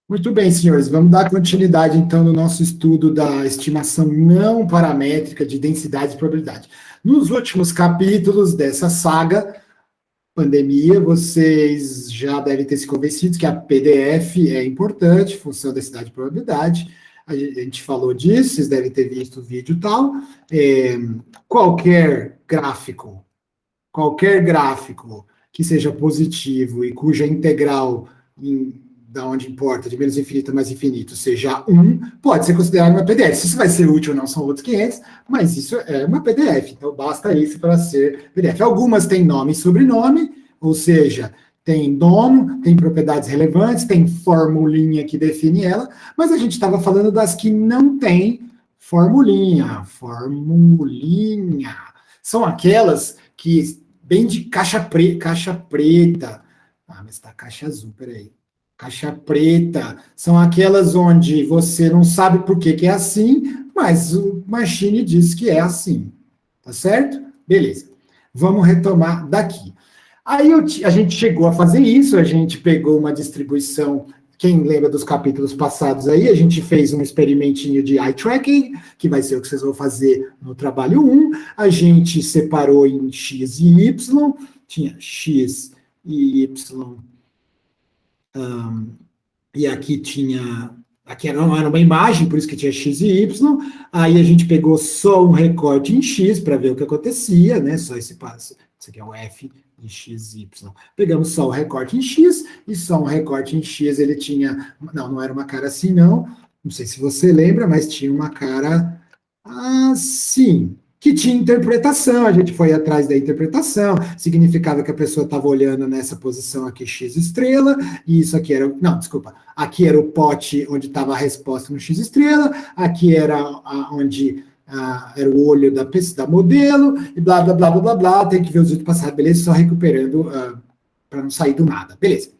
Muito bem, senhores, vamos dar continuidade, então, no nosso estudo da estimação não paramétrica de densidade e probabilidade. Nos últimos capítulos dessa saga, pandemia, vocês já devem ter se convencido que a PDF é importante, função densidade e probabilidade. A gente falou disso, vocês devem ter visto o vídeo e tal. É, qualquer gráfico que seja positivo e cuja integral da onde importa, de menos infinito a mais infinito, seja 1, pode ser considerado uma PDF. Se isso vai ser útil ou não, são outros 500, mas isso é uma PDF, então basta isso para ser PDF. Algumas têm nome e sobrenome, ou seja, tem dono, tem propriedades relevantes, tem formulinha que define ela, mas a gente estava falando das que não tem formulinha. São aquelas que, bem de caixa preta, mas tá caixa azul, peraí. Caixa preta, são aquelas onde você não sabe por que é assim, mas o Machine diz que é assim, tá certo? Beleza, vamos retomar daqui. Aí a gente chegou a fazer isso, a gente pegou uma distribuição, quem lembra dos capítulos passados aí, a gente fez um experimentinho de eye tracking, que vai ser o que vocês vão fazer no trabalho 1, a gente separou em x e y, tinha x e y, e aqui era uma imagem, por isso que tinha x e y, aí a gente pegou só um recorte em x para ver o que acontecia, né, só esse passo, isso aqui é o f de x e y. Pegamos só o recorte em x, e só um recorte em x, ele tinha, não era uma cara assim não sei se você lembra, mas tinha uma cara assim, que tinha interpretação, a gente foi atrás da interpretação, significava que a pessoa estava olhando nessa posição aqui, x estrela, e isso aqui era, não, desculpa, aqui era o pote onde estava a resposta no x estrela, aqui era onde era o olho da modelo, e blá, blá, blá, blá, blá, blá, tem que ver os vídeos passados, beleza, só recuperando para não sair do nada, beleza.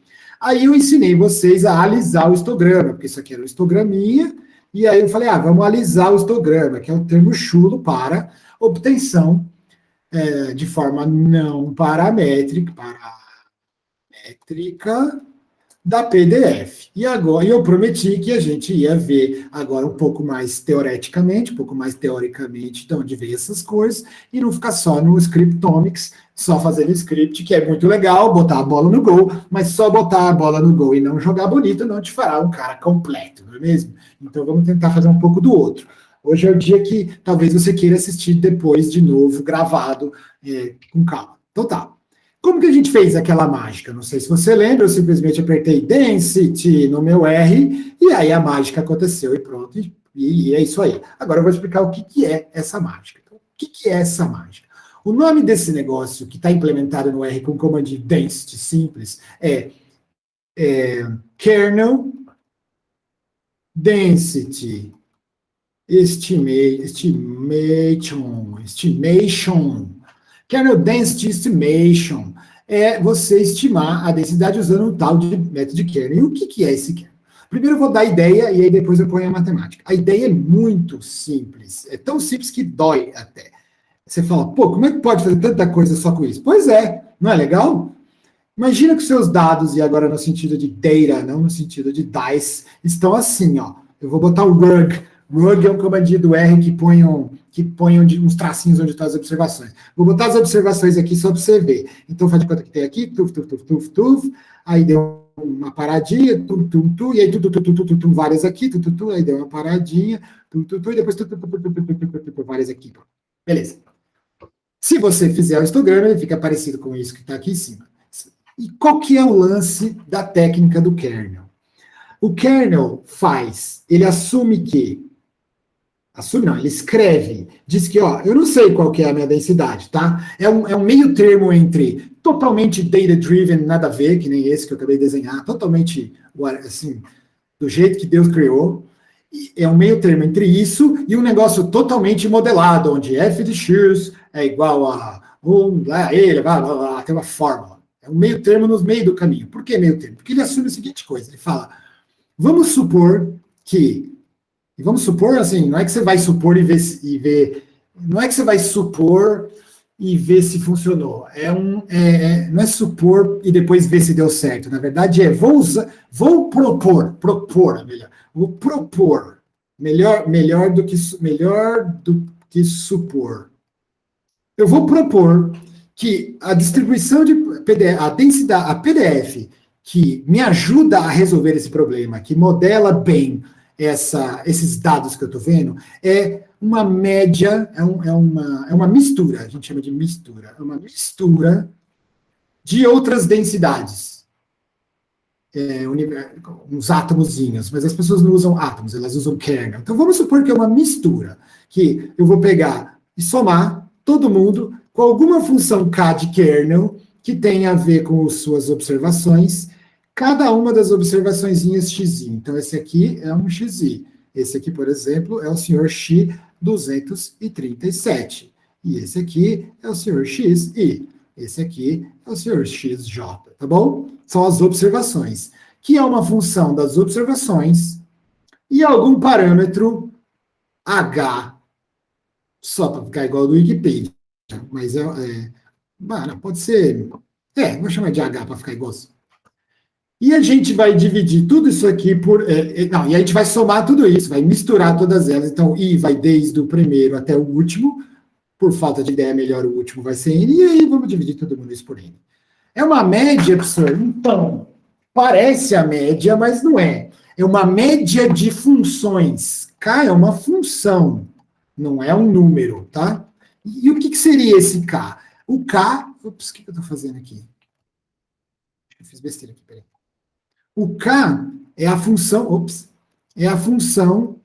Aí eu ensinei vocês a alisar o histograma, porque isso aqui era um histograminha, e aí eu falei, vamos alisar o histograma, que é o termo chulo para obtenção de forma não paramétrica, da PDF. E agora eu prometi que a gente ia ver agora um pouco mais teoreticamente, um pouco mais teoricamente de onde veio essas coisas, e não ficar só no Scriptomics, só fazendo script, que é muito legal, botar a bola no gol, mas só botar a bola no gol e não jogar bonito não te fará um cara completo, não é mesmo? Então vamos tentar fazer um pouco do outro. Hoje é o dia que talvez você queira assistir depois de novo, gravado, com calma. Então tá. Como que a gente fez aquela mágica? Não sei se você lembra, eu simplesmente apertei Density no meu R, e aí a mágica aconteceu e pronto, e é isso aí. Agora eu vou explicar o que é essa mágica. Então, o que é essa mágica? O nome desse negócio que está implementado no R com o comando de Density simples é Kernel Density Estimation. Kernel Density Estimation é você estimar a densidade usando um tal de método de kernel. E o que é esse kernel? Primeiro eu vou dar a ideia e aí depois eu ponho a matemática. A ideia é muito simples, é tão simples que dói até. Você fala, como é que pode fazer tanta coisa só com isso? Pois é, não é legal? Imagina que os seus dados, e agora no sentido de data, não no sentido de dice, estão assim, ó. Eu vou botar o rug. Rug é um comandinho do R que ponham uns tracinhos onde estão as observações. Vou botar as observações aqui só para você ver. Então, faz de conta que tem aqui, aí deu uma paradinha, e aí várias aqui, aí deu uma paradinha, e depois várias aqui. Beleza. Se você fizer o histograma, ele fica parecido com isso que está aqui em cima. E qual que é o lance da técnica do kernel? O kernel ele assume que, ele escreve, diz que, eu não sei qual que é a minha densidade, tá? É um meio termo entre totalmente data-driven, nada a ver, que nem esse que eu acabei de desenhar, totalmente, assim, do jeito que Deus criou, é um meio termo entre isso e um negócio totalmente modelado, onde f de x é igual a 1, tem uma fórmula. É um meio termo no meio do caminho. Por que meio termo? Porque ele assume a seguinte coisa, ele fala, vamos supor assim, não é que você vai supor e ver, não é que você vai supor e ver se funcionou. Não é supor e depois ver se deu certo. Na verdade, vou propor, melhor. Vou propor. Melhor do que supor. Eu vou propor que a distribuição de PDF, a densidade, a PDF, que me ajuda a resolver esse problema, que modela bem esses dados que eu estou vendo, é uma média, é uma mistura, a gente chama de mistura, é uma mistura de outras densidades. Uns átomozinhos, mas as pessoas não usam átomos, elas usam kernel. Então vamos supor que é uma mistura, que eu vou pegar e somar todo mundo com alguma função k de kernel que tem a ver com suas observações, cada uma das observaçõezinhas xi. Então esse aqui é um xi. Esse aqui, por exemplo, é o senhor X237. E esse aqui é o senhor XI. Esse aqui é o senhor XJ, tá bom? São as observações, que é uma função das observações e algum parâmetro H, só para ficar igual do Wikipedia, mas pode ser, vou chamar de H para ficar igual. E a gente vai dividir tudo isso aqui e a gente vai somar tudo isso, vai misturar todas elas, então I vai desde o primeiro até o último, por falta de ideia melhor o último vai ser N, e aí vamos dividir todo mundo isso por N. É uma média, professor? Então, parece a média, mas não é. É uma média de funções. K é uma função, não é um número, tá? E o que seria esse K? O K... Ops, o que eu estou fazendo aqui? Eu fiz besteira aqui, peraí. O K é a função... é a função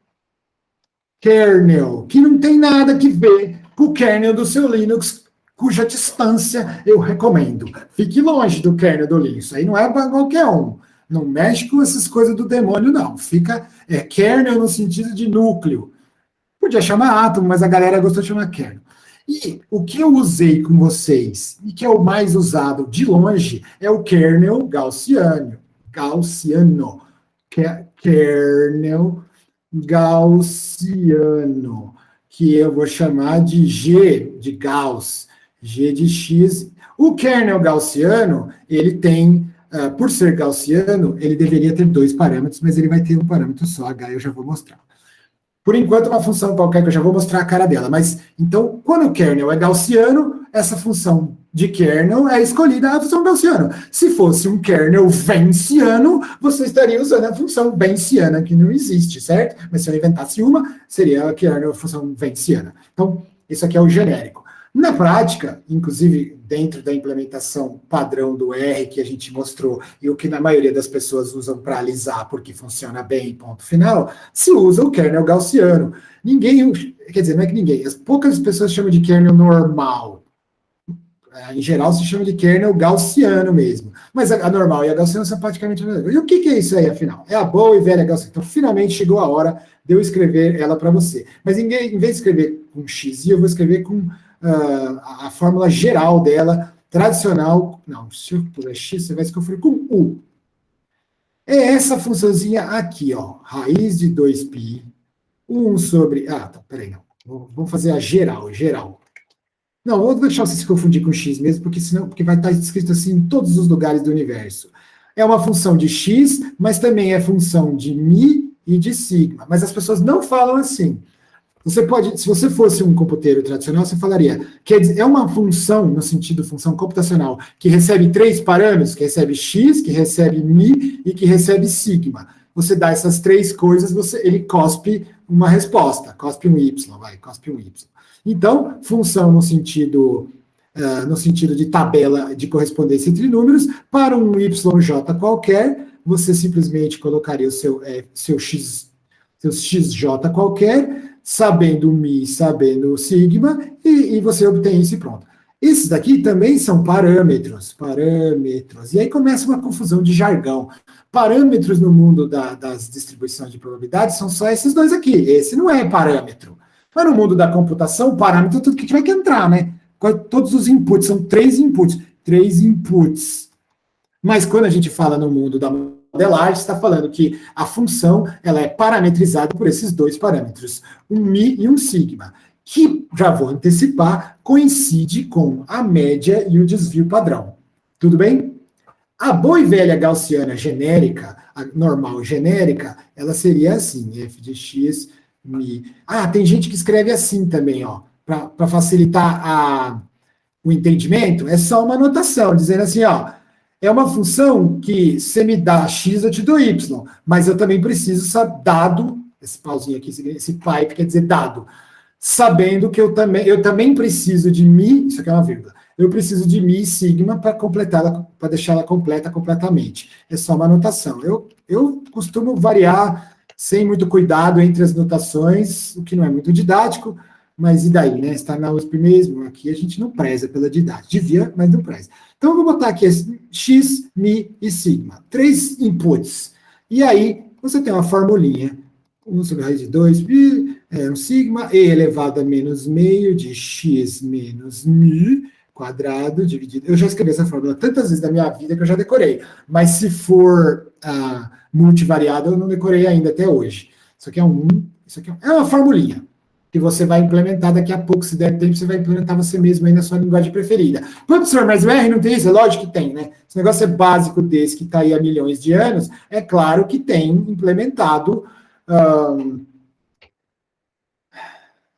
kernel, que não tem nada que ver com o kernel do seu Linux, cuja distância eu recomendo. Fique longe do kernel do Linux. Isso aí não é para qualquer um. Não mexe com essas coisas do demônio, não. Fica kernel no sentido de núcleo. Podia chamar átomo, mas a galera gostou de chamar kernel. E o que eu usei com vocês, e que é o mais usado de longe, é o kernel gaussiano. Kernel gaussiano, que eu vou chamar de G de Gauss, G de X. O kernel gaussiano, ele tem, por ser gaussiano, ele deveria ter dois parâmetros, mas ele vai ter um parâmetro só, H, eu já vou mostrar. Por enquanto, uma função qualquer que eu já vou mostrar a cara dela, mas, então, quando o kernel é gaussiano, essa função de kernel é escolhida a função gaussiana. Se fosse um kernel venciano, você estaria usando a função venciana, que não existe, certo? Mas se eu inventasse uma, seria a kernel a função venciana. Então, isso aqui é o genérico. Na prática, inclusive dentro da implementação padrão do R que a gente mostrou, e o que na maioria das pessoas usam para alisar porque funciona bem, ponto final, se usa o kernel gaussiano. Quer dizer, não é que ninguém, poucas pessoas chamam de kernel normal. Em geral, se chama de kernel gaussiano mesmo. Mas a normal e a gaussiana são praticamente a mesma coisa. E o que é isso aí, afinal? É a boa e velha gaussiana. Então, finalmente chegou a hora de eu escrever ela para você. Mas em vez de escrever com X, eu vou escrever com a fórmula geral dela, tradicional. Não, se eu puser X, você vai escrever com U. É essa funçãozinha aqui, ó. Raiz de 2π, 1 sobre... peraí, não. Vamos fazer a geral. Não, vou deixar você se confundir com x mesmo, porque vai estar escrito assim em todos os lugares do universo. É uma função de x, mas também é função de mi e de sigma. Mas as pessoas não falam assim. Se você fosse um computeiro tradicional, você falaria que é uma função, no sentido função computacional, que recebe três parâmetros, que recebe x, que recebe mi e que recebe sigma. Você dá essas três coisas, ele cospe uma resposta, cospe um y. Então, função no sentido de tabela de correspondência entre números, para um yj qualquer, você simplesmente colocaria o seu xj qualquer, sabendo mi, sabendo sigma, e você obtém isso e pronto. Esses daqui também são parâmetros. E aí começa uma confusão de jargão. Parâmetros no mundo das distribuições de probabilidade são só esses dois aqui. Esse não é parâmetro. Mas no mundo da computação, parâmetro é tudo que tiver que entrar, né? Todos os inputs, são três inputs. Mas quando a gente fala no mundo da modelagem, está falando que a função ela é parametrizada por esses dois parâmetros, um mi e um sigma. que, já vou antecipar, coincide com a média e o desvio padrão. Tudo bem? A boa e velha gaussiana genérica, a normal genérica, ela seria assim, f de x, mi. Ah, tem gente que escreve assim também, ó, para facilitar o entendimento, é só uma notação, dizendo assim, ó, é uma função que você me dá x, eu te dou y, mas eu também preciso, dado, esse pauzinho aqui, esse pipe quer dizer dado, sabendo que eu também preciso de mi, isso aqui é uma vírgula, eu preciso de mi e sigma para completá-la, para deixá-la completa completamente. É só uma notação. Eu costumo variar sem muito cuidado entre as notações, o que não é muito didático, mas e daí, né? Está na USP mesmo, aqui a gente não preza pela didática. Devia, mas não preza. Então, eu vou botar aqui x, mi e sigma. 3 inputs. E aí, você tem uma formulinha. 1 sobre a raiz de 2, pi, um sigma, e elevado a menos meio de x menos mi quadrado dividido. Eu já escrevi essa fórmula tantas vezes na minha vida que eu já decorei. Mas se for multivariada, eu não decorei ainda até hoje. Isso aqui é isso aqui é uma formulinha que você vai implementar daqui a pouco, se der tempo, você vai implementar você mesmo aí na sua linguagem preferida. Professor, mas o R não tem isso? É lógico que tem, né? Esse negócio é básico desse, que está aí há milhões de anos, é claro que tem implementado.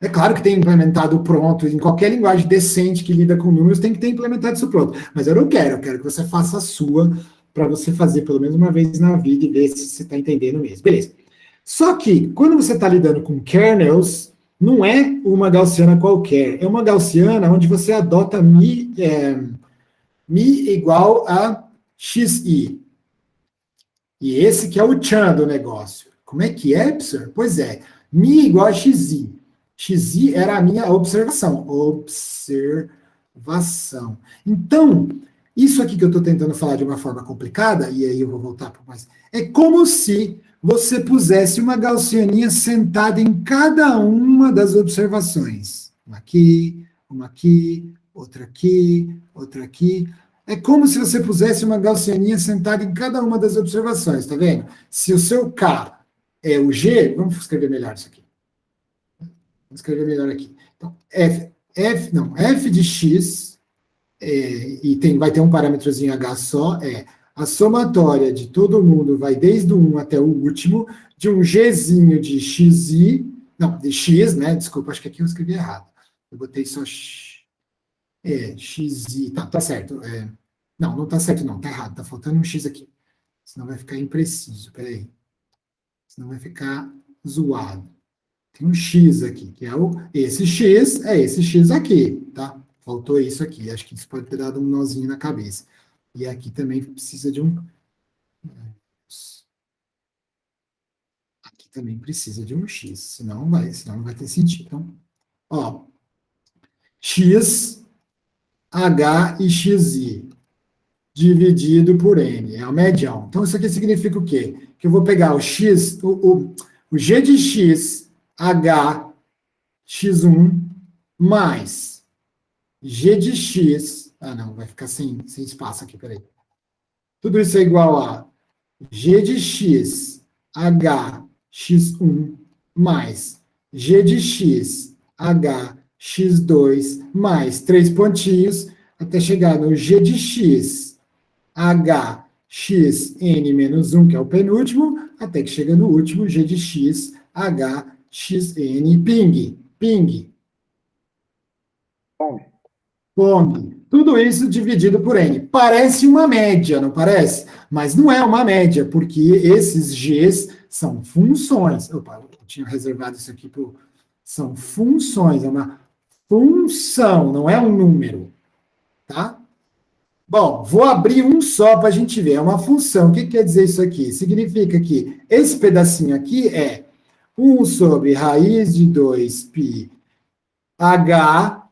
É claro que tem implementado pronto, em qualquer linguagem decente que lida com números, tem que ter implementado isso pronto. Mas eu quero que você faça a sua, para você fazer pelo menos uma vez na vida e ver se você está entendendo mesmo. Beleza. Só que, quando você está lidando com kernels, não é uma gaussiana qualquer, é uma gaussiana onde você adota mi igual a xi. E esse que é o tchan do negócio. Como é que é, professor? Pois é, mi igual a xi. Xi era a minha observação. Observação. Então, isso aqui que eu estou tentando falar de uma forma complicada, e aí eu vou voltar para mais. É como se você pusesse uma gaussianinha sentada em cada uma das observações. Uma aqui, outra aqui, outra aqui. É como se você pusesse uma gaussianinha sentada em cada uma das observações, tá vendo? Se o seu K é o G, vamos escrever melhor isso aqui. Vou escrever melhor aqui. Então, f de x, vai ter um parâmetrozinho h só, a somatória de todo mundo vai desde o 1 até o último, de um gzinho de xi, não, de x, né? Desculpa, acho que aqui eu escrevi errado. Eu botei só xi, tá certo. Não tá certo não, tá errado, tá faltando um x aqui. Senão vai ficar impreciso, peraí. Senão vai ficar zoado. Tem um X aqui, que é esse X aqui, tá? Faltou isso aqui, acho que isso pode ter dado um nozinho na cabeça. E aqui também precisa de um... Aqui também precisa de um X, senão não vai ter sentido. Então, ó, X, H e XI, dividido por N, é o medião. Então, isso aqui significa o quê? Que eu vou pegar o X, o G de X, H, x1 mais g de x, não, vai ficar sem espaço aqui, peraí. Tudo isso é igual a g de x, h, x1 mais g de x, h, x2 mais 3 pontinhos, até chegar no g de x, h, x, n menos 1, que é o penúltimo, até que chega no último, g de x, h, xn, ping. Pong. Tudo isso dividido por n. Parece uma média, não parece? Mas não é uma média, porque esses g's são funções. Opa, eu tinha reservado isso aqui para... São funções, é uma função, não é um número. Tá? Bom, vou abrir um só para a gente ver. É uma função. O que quer dizer isso aqui? Significa que esse pedacinho aqui é 1 sobre raiz de 2π h,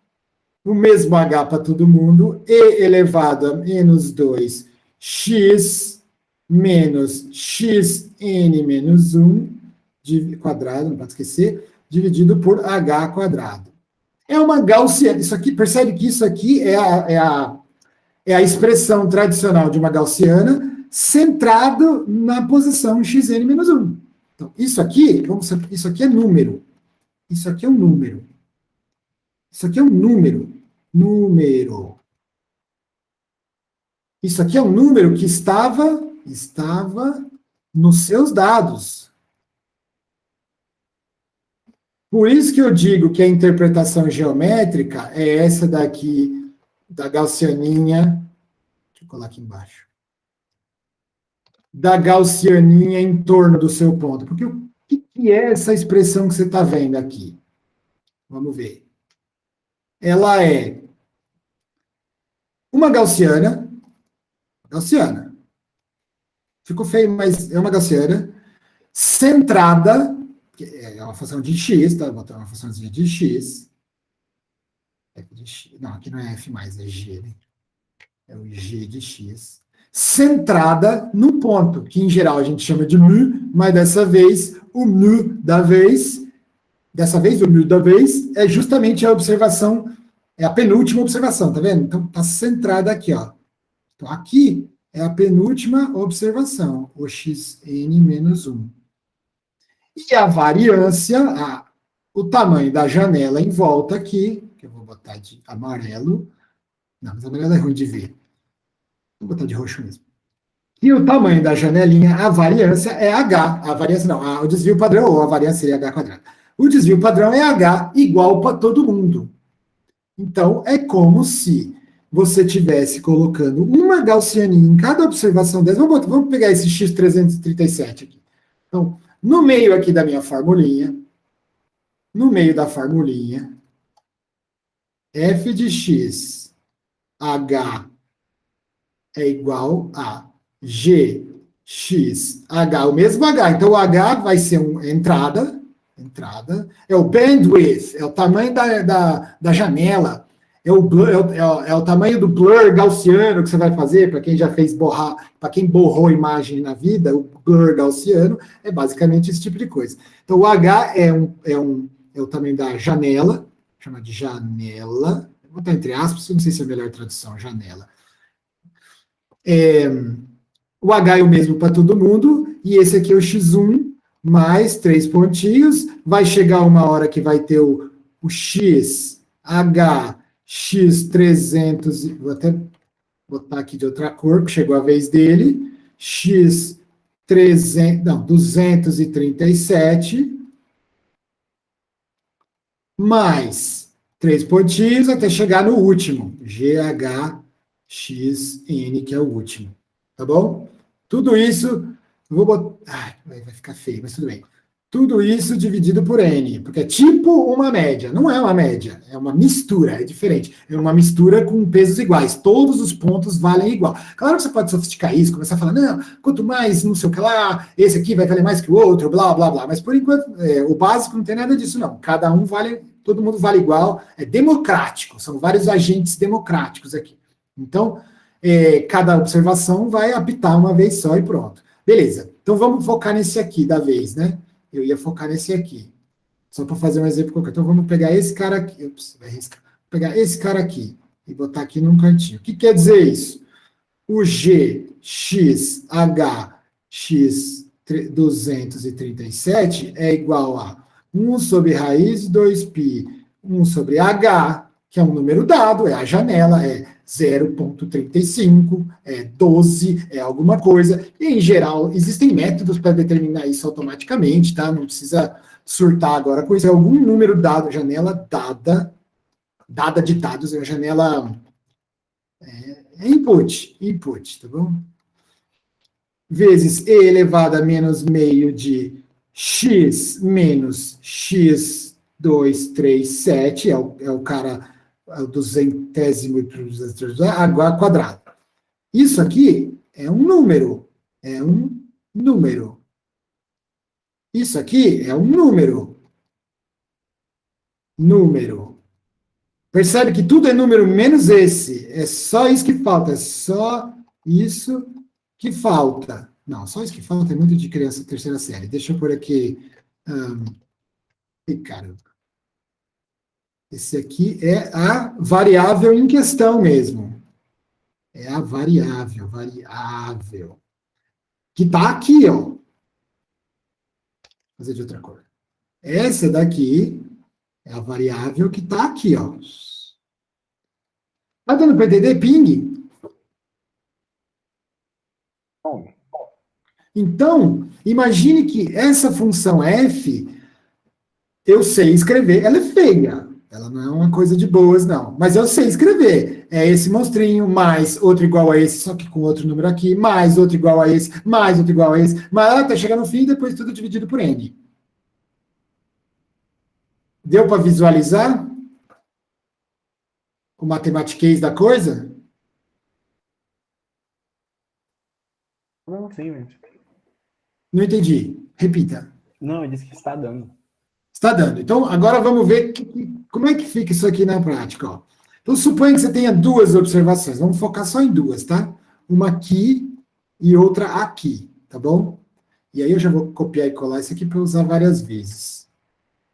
o mesmo h para todo mundo, e elevado a menos 2 x menos xn menos 1 quadrado, não pode esquecer, dividido por h quadrado. É uma gaussiana. Isso aqui, percebe que isso aqui é a expressão tradicional de uma gaussiana centrado na posição xn menos 1. Então, isso aqui é número. Isso aqui é um número. Isso aqui é um número. Número. Isso aqui é um número que estava nos seus dados. Por isso que eu digo que a interpretação geométrica é essa daqui, da gaussianinha. Deixa eu colar aqui embaixo. Da gaussianinha em torno do seu ponto. Porque o que é essa expressão que você está vendo aqui? Vamos ver. Ela é uma gaussiana. Gaussiana. Ficou feio, mas é uma gaussiana centrada, que é uma função de x, tá? Vou botar uma funçãozinha de x. Não, aqui não é f mais, é g, né? É o g de x. Centrada no ponto, que em geral a gente chama de mu, mas dessa vez, o mu da vez, o mu da vez é justamente a observação, é a penúltima observação, tá vendo? Então, tá centrada aqui, ó. Então, aqui é a penúltima observação, o xn menos 1. E a variância, o tamanho da janela em volta aqui, que eu vou botar de amarelo. Não, mas amarelo é ruim de ver. Vou botar de roxo mesmo. E o tamanho da janelinha, a variância é H. A variância não, o desvio padrão, ou a variância seria H quadrado. O desvio padrão é H igual para todo mundo. Então, é como se você estivesse colocando uma gaussianinha em cada observação dessa. Vamos pegar esse x337 aqui. Então, no meio aqui da minha formulinha, no meio da formulinha, f de x, h é igual a g, x, h, o mesmo h. Então, o h vai ser uma entrada, é o bandwidth, é o tamanho da janela, é o tamanho do blur gaussiano que você vai fazer, para quem já fez para quem borrou imagem na vida, o blur gaussiano é basicamente esse tipo de coisa. Então, o h é o tamanho da janela, chama de janela, vou botar entre aspas, não sei se é a melhor tradução, janela. O h é o mesmo para todo mundo, e esse aqui é o x1, mais 3 pontinhos, vai chegar uma hora que vai ter o x, h, x300, vou até botar aqui de outra cor, que chegou a vez dele, x300, não, 237, mais 3 pontinhos até chegar no último, GHXN, que é o último. Tá bom? Tudo isso, vou botar, vai ficar feio, mas tudo bem. Tudo isso dividido por N, porque é tipo uma média. Não é uma média, é uma mistura, é diferente. É uma mistura com pesos iguais. Todos os pontos valem igual. Claro que você pode sofisticar isso, começar a falar, não, quanto mais não sei o que lá, esse aqui vai valer mais que o outro, blá, blá, blá. Mas por enquanto, o básico não tem nada disso, não. Cada um vale, todo mundo vale igual, é democrático, são vários agentes democráticos aqui. Então, cada observação vai apitar uma vez só e pronto. Beleza, então vamos focar nesse aqui da vez, né? Eu ia focar nesse aqui. Só para fazer um exemplo qualquer. Então, vamos pegar esse cara aqui. Ups, vai riscar. Vou pegar esse cara aqui e botar aqui num cantinho. O que quer dizer isso? O G, X, H, X 237 é igual a 1 sobre raiz de 2π, 1 sobre H, que é um número dado, é a janela, é 0,35, é 12, é alguma coisa. E, em geral, existem métodos para determinar isso automaticamente, tá? Não precisa surtar agora com isso. É algum número dado, janela dada de dados, é a janela input, tá bom? Vezes e elevado a menos meio de x menos x237, é o cara, é o duzentésimo h quadrado. Isso aqui é um número, Isso aqui é um número. Percebe que tudo é número menos esse. É só isso que falta. É só isso que falta. Não, só isso que falta é muito de criança terceira série. Deixa eu pôr aqui. Caramba. Esse aqui é a variável em questão mesmo. É a variável. Que está aqui, ó. Vou fazer de outra cor. Essa daqui É a variável que está aqui, ó. Tá dando para entender? Ping. Bom, Então, imagine que essa função f, eu sei escrever, ela é feia. Ela não é uma coisa de boas, não. Mas eu sei escrever. É esse monstrinho, mais outro igual a esse, só que com outro número aqui, mais outro igual a esse, mais outro igual a esse, mas até chegar no fim e depois tudo dividido por n. Deu para visualizar o matematiquês da coisa? não, sim, gente. Não entendi. Repita. Não, ele disse que está dando. Está dando. Então, agora vamos ver como é que fica isso aqui na prática. Ó. Então, suponha que você tenha duas observações. Vamos focar só em duas, tá? Uma aqui e outra aqui, tá bom? E aí eu já vou copiar e colar isso aqui para usar várias vezes.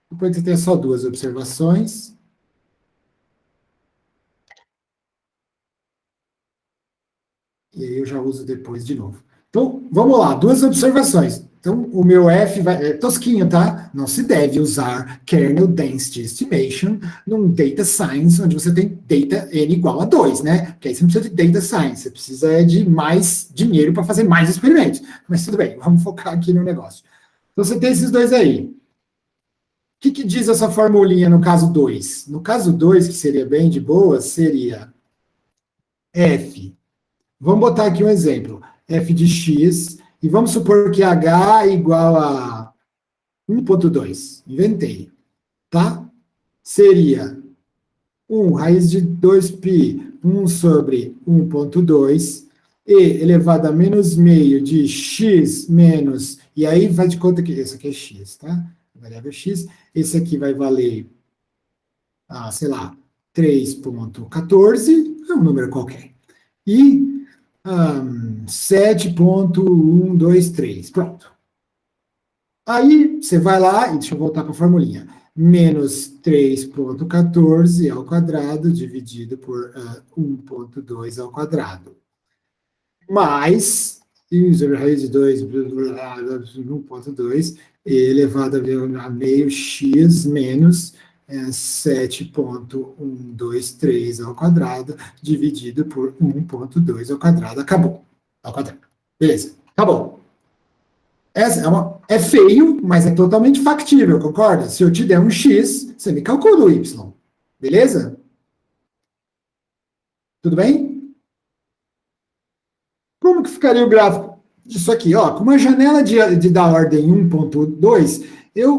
Suponha que você tenha só duas observações. E aí eu já uso depois de novo. Então, vamos lá, duas observações. Então, o meu F é tosquinho, tá? Não se deve usar kernel density estimation num data science, onde você tem data n igual a 2, né? Porque aí você não precisa de data science, você precisa de mais dinheiro para fazer mais experimentos. Mas tudo bem, vamos focar aqui no negócio. Então, você tem esses dois aí. O que diz essa formulinha no caso 2? No caso 2, que seria bem de boa, seria F. Vamos botar aqui um exemplo. F de x, e vamos supor que h é igual a 1,2. Inventei, tá? Seria 1 raiz de 2π, 1 sobre 1,2, e elevado a menos meio de x menos, e aí faz de conta que esse aqui é x, tá? A variável x, esse aqui vai valer, sei lá, 3,14, é um número qualquer. E 7,123. Pronto. Aí você vai lá, e deixa eu voltar para a formulinha. Menos 3,14 ao quadrado dividido por 1,2 ao quadrado. Mais, sobre a raiz de 2, 1,2, elevado a meio x menos 7,123 ao quadrado, dividido por 1,2 ao quadrado. Acabou. Ao quadrado. Beleza. Acabou. Essa é feio, mas é totalmente factível, concorda? Se eu te der um x, você me calcula o y. Beleza? Tudo bem? Como que ficaria o gráfico disso aqui? Ó, com uma janela da ordem 1,2,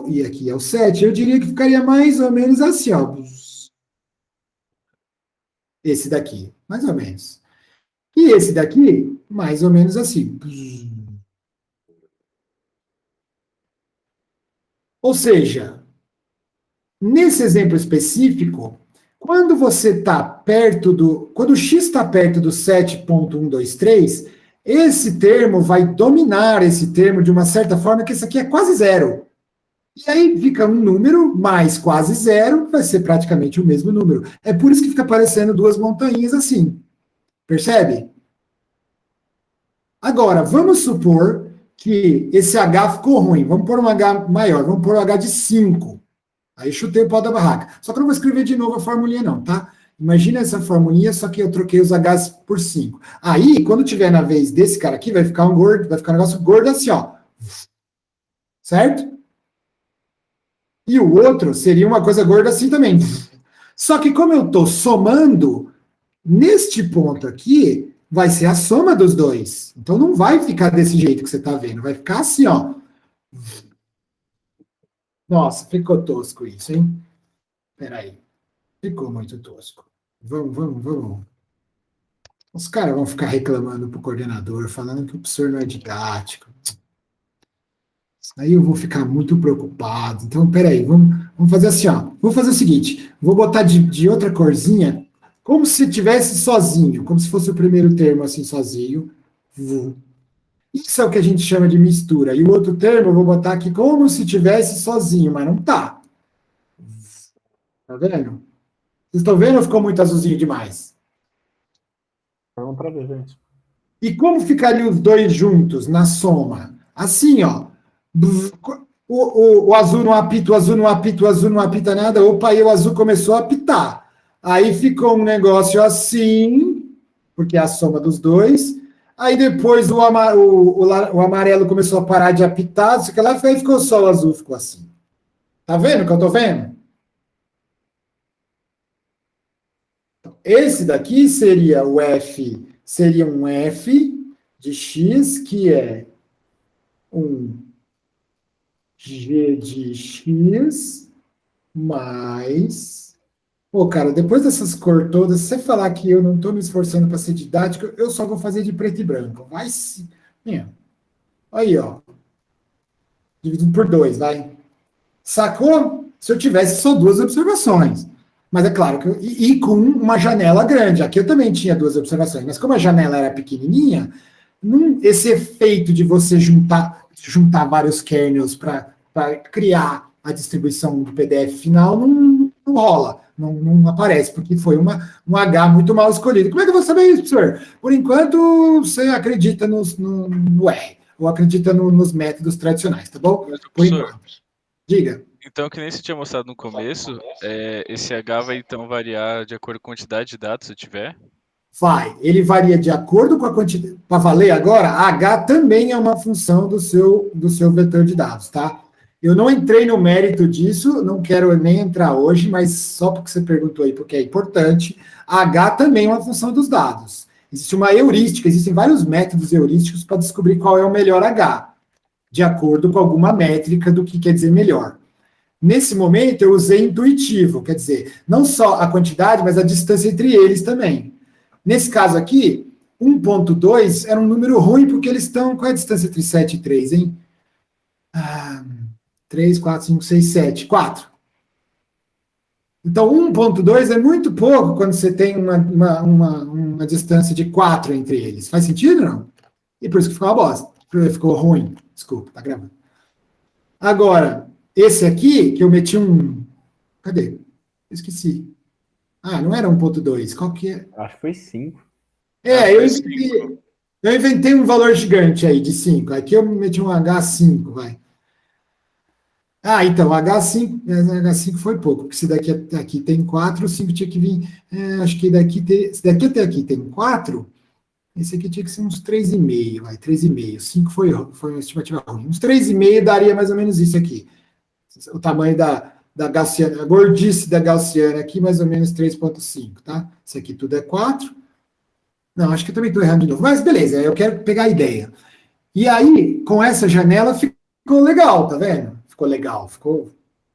e aqui é o 7, eu diria que ficaria mais ou menos assim, ó. Esse daqui, mais ou menos. E esse daqui, mais ou menos assim. Ou seja, nesse exemplo específico, quando você está perto quando o x está perto do 7,123, esse termo vai dominar esse termo de uma certa forma que esse aqui é quase zero. E aí fica um número mais quase zero, vai ser praticamente o mesmo número. É por isso que fica aparecendo duas montanhas assim. Percebe? Agora, vamos supor que esse H ficou ruim. Vamos pôr um H maior, vamos pôr um H de 5. Aí chutei o pau da barraca. Só que eu não vou escrever de novo a formulinha, não, tá? Imagina essa formulinha, só que eu troquei os Hs por 5. Aí, quando tiver na vez desse cara aqui, vai ficar um negócio gordo assim, ó. Certo? E o outro seria uma coisa gorda assim também. Só que como eu estou somando, neste ponto aqui, vai ser a soma dos dois. Então não vai ficar desse jeito que você está vendo. Vai ficar assim, ó. Nossa, ficou tosco isso, hein? Peraí. Ficou muito tosco. Vamos. Os caras vão ficar reclamando pro coordenador, falando que o professor não é didático. Aí eu vou ficar muito preocupado. Então, peraí, vamos fazer assim, ó. Vou fazer o seguinte: vou botar de outra corzinha, como se estivesse sozinho, como se fosse o primeiro termo assim, sozinho. Isso é o que a gente chama de mistura. E o outro termo eu vou botar aqui como se estivesse sozinho, mas não tá. Tá vendo? Vocês estão vendo ou ficou muito azulzinho demais? Vamos para ver, gente. E como ficariam os dois juntos na soma? Assim, ó. o azul não apita, o azul não apita, o azul não apita nada. Opa, aí o azul começou a apitar. Aí ficou um negócio assim, porque é a soma dos dois. Aí depois o amarelo começou a parar de apitar, sei que lá foi, ficou só o azul, ficou assim. Tá vendo o que eu tô vendo? Esse daqui seria o F, seria um F de X, que é um G de X mais. Pô, cara, depois dessas cores todas, se você falar que eu não estou me esforçando para ser didático, eu só vou fazer de preto e branco. Vai se. Aí, ó. Dividido por 2, vai. Sacou? Se eu tivesse só duas observações. Mas é claro que. E com uma janela grande. Aqui eu também tinha duas observações, mas como a janela era pequenininha, esse efeito de você juntar vários kernels para criar a distribuição do PDF final não rola, não aparece, porque foi um H muito mal escolhido. Como é que eu vou saber isso, professor? Por enquanto, você acredita no R, ou acredita nos métodos tradicionais, tá bom? Mas, Por professor, enquanto. Diga. então, que nem você tinha mostrado no começo, esse H vai então variar de acordo com a quantidade de dados que tiver? Vai, ele varia de acordo com a quantidade. Para valer agora, a H também é uma função do seu vetor de dados, tá? Eu não entrei no mérito disso, não quero nem entrar hoje, mas só porque você perguntou aí, porque é importante, a H também é uma função dos dados. Existe uma heurística, existem vários métodos heurísticos para descobrir qual é o melhor H, de acordo com alguma métrica do que quer dizer melhor. Nesse momento, eu usei intuitivo, quer dizer, não só a quantidade, mas a distância entre eles também. Nesse caso aqui, 1.2 era um número ruim, porque eles estão. Qual é a distância entre 7 e 3, hein? 3, 4, 5, 6, 7. 4. Então, 1.2 é muito pouco quando você tem uma distância de 4 entre eles. Faz sentido, não? E por isso que ficou uma bosta. Ficou ruim. Desculpa, tá gravando. Agora, esse aqui, que eu meti um. Cadê? Eu esqueci. Não era 1.2. Qual que é? Acho que foi 5. Eu inventei um valor gigante aí de 5. Aqui eu meti um H5, vai. Então, H5 foi pouco, porque se daqui até aqui tem 4, o 5 tinha que vir. Acho que se daqui até aqui tem 4, esse aqui tinha que ser uns 3,5, vai, 3,5. 5 foi uma estimativa ruim. Uns 3,5 daria mais ou menos isso aqui. O tamanho da Gaussiana, a gordice da Gaussiana aqui, mais ou menos 3,5, tá? Isso aqui tudo é 4. Não, acho que eu também estou errando de novo. Mas beleza, eu quero pegar a ideia. E aí, com essa janela, ficou legal, tá vendo? Ficou legal,